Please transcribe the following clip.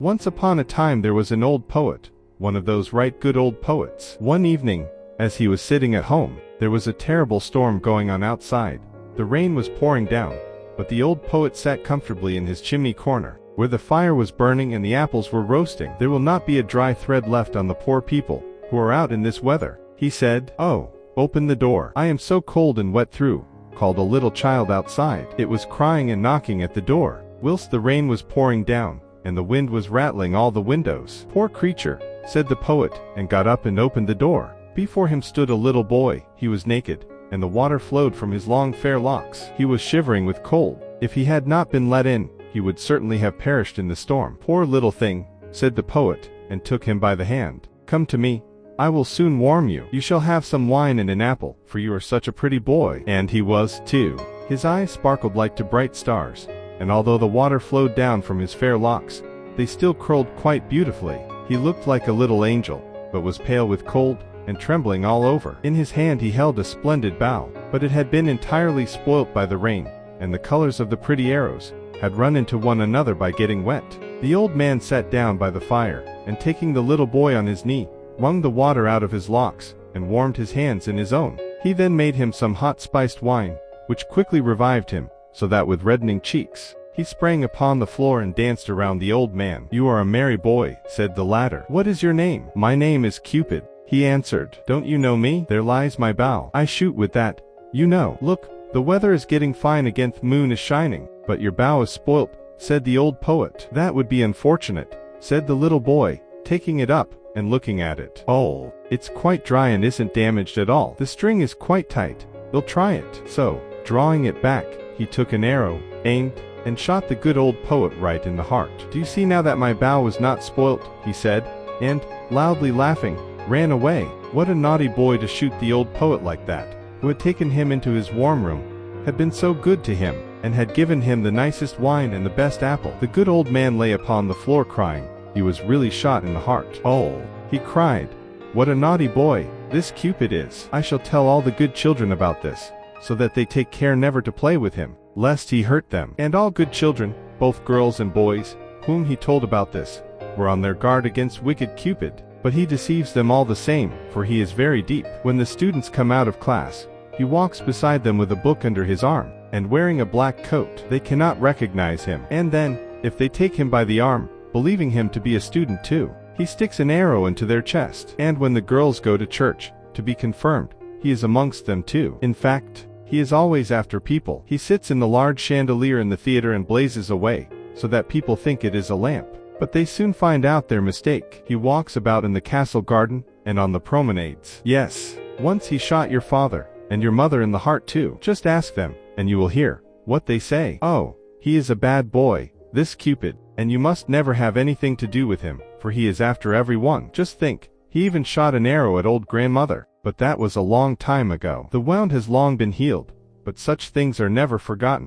Once upon a time there was an old poet, one of those right good old poets. One evening, as he was sitting at home, there was a terrible storm going on outside. The rain was pouring down, but the old poet sat comfortably in his chimney corner, where the fire was burning and the apples were roasting. "There will not be a dry thread left on the poor people who are out in this weather," he said. "Oh, open the door. I am so cold and wet through," called a little child outside. It was crying and knocking at the door, whilst the rain was pouring down, and the wind was rattling all the windows. "Poor creature," said the poet, and got up and opened the door. Before him stood a little boy. He was naked, and the water flowed from his long fair locks. He was shivering with cold. If he had not been let in, he would certainly have perished in the storm. "Poor little thing," said the poet, and took him by the hand. "Come to me. I will soon warm you. You shall have some wine and an apple, for you are such a pretty boy." And he was, too. His eyes sparkled like two bright stars, and although the water flowed down from his fair locks, they still curled quite beautifully. He looked like a little angel, but was pale with cold, and trembling all over. In his hand he held a splendid bow, but it had been entirely spoilt by the rain, and the colors of the pretty arrows had run into one another by getting wet. The old man sat down by the fire, and taking the little boy on his knee, wrung the water out of his locks, and warmed his hands in his own. He then made him some hot spiced wine, which quickly revived him, so that with reddening cheeks, he sprang upon the floor and danced around the old man. "You are a merry boy," said the latter. "What is your name?" "My name is Cupid," he answered. "Don't you know me? There lies my bow. I shoot with that, you know. Look, the weather is getting fine again, the moon is shining, but your bow is spoilt," said the old poet. "That would be unfortunate," said the little boy, taking it up and looking at it. "Oh, it's quite dry and isn't damaged at all. The string is quite tight. We'll try it." So, drawing it back, he took an arrow, aimed, and shot the good old poet right in the heart. "Do you see now that my bow was not spoilt?" he said, and, loudly laughing, ran away. What a naughty boy to shoot the old poet like that, who had taken him into his warm room, had been so good to him, and had given him the nicest wine and the best apple. The good old man lay upon the floor crying. He was really shot in the heart. "Oh," he cried, "what a naughty boy this Cupid is. I shall tell all the good children about this, so that they take care never to play with him, lest he hurt them." And all good children, both girls and boys, whom he told about this, were on their guard against wicked Cupid. But he deceives them all the same, for he is very deep. When the students come out of class, he walks beside them with a book under his arm, and wearing a black coat. They cannot recognize him. And then, if they take him by the arm, believing him to be a student too, he sticks an arrow into their chest. And when the girls go to church to be confirmed, he is amongst them too. In fact, he is always after people. He sits in the large chandelier in the theater and blazes away, so that people think it is a lamp. But they soon find out their mistake. He walks about in the castle garden, and on the promenades. Yes, once he shot your father, and your mother in the heart too. Just ask them, and you will hear what they say. "Oh, he is a bad boy, this Cupid, and you must never have anything to do with him, for he is after everyone. Just think, he even shot an arrow at old grandmother, but that was a long time ago. The wound has long been healed, but such things are never forgotten."